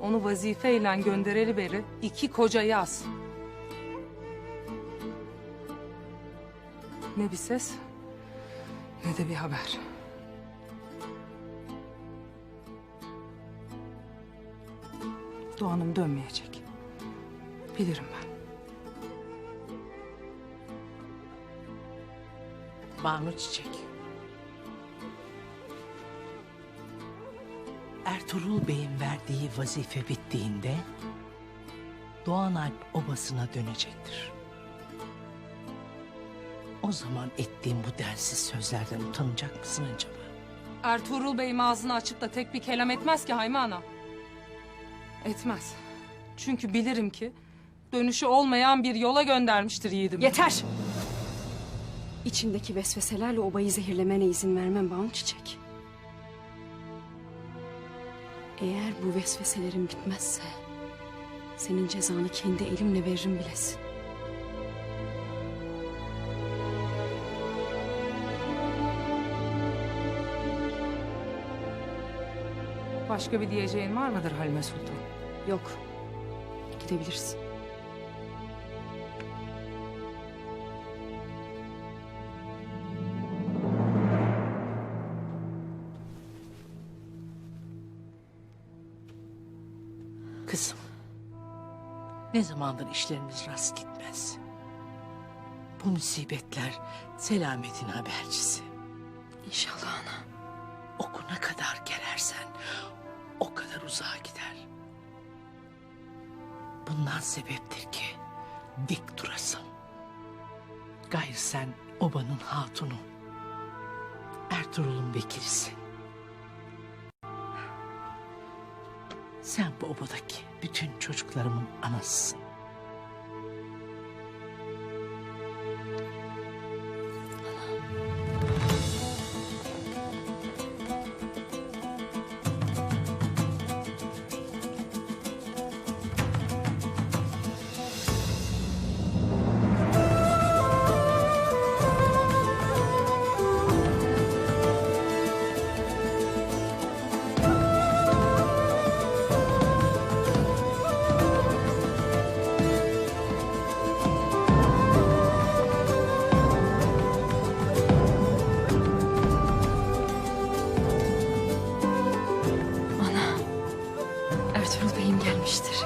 onu vazifeyle göndereli beri 2 koca yaz. Ne bir ses, ne de bir haber. Doğan'ım dönmeyecek. Bilirim ben. Banu Çiçek. Ertuğrul Bey'in verdiği vazife bittiğinde Doğan Alp obasına dönecektir. O zaman ettiğim bu densiz sözlerden utanacak mısın acaba? Ertuğrul Bey'im ağzını açıp da tek bir kelam etmez ki Hayme Ana. Etmez. Çünkü bilirim ki dönüşü olmayan bir yola göndermiştir yiğidim. Yeter! İçindeki vesveselerle obayı zehirlemene izin vermem Banu Çiçek. Eğer bu vesveselerin bitmezse senin cezanı kendi elimle veririm bilesin. Başka bir diyeceğin var mıdır Halime Sultan? Yok. Gidebilirsin. Kızım, ne zamandır işlerimiz rast gitmez. Bu musibetler selametin habercisi. İnşallah ana. Okuna kadar gerersen o kadar uzağa gider. Bundan sebeptir ki dik durasın. Gayrı sen obanın hatunu, Ertuğrul'un vekilisin. Sen bu obadaki bütün çocuklarımın anasısın. Ana. Ertuğrul Bey'im gelmiştir.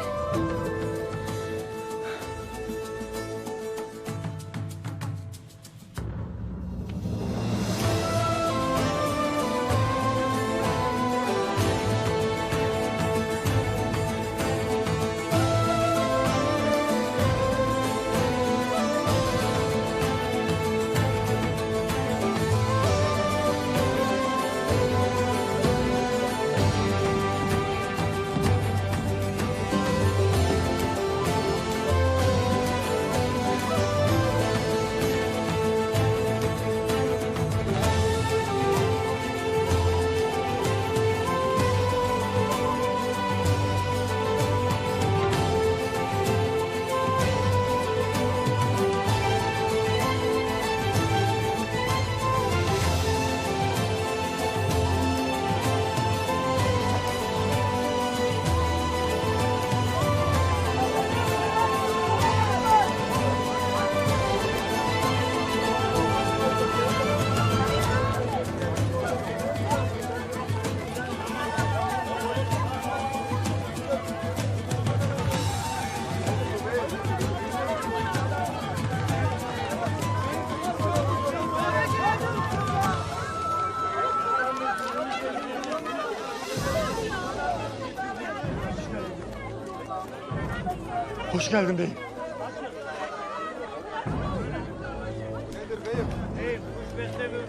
Hoş geldin beyim. Nedir beyim? Beyim, kuş beslemiyorum.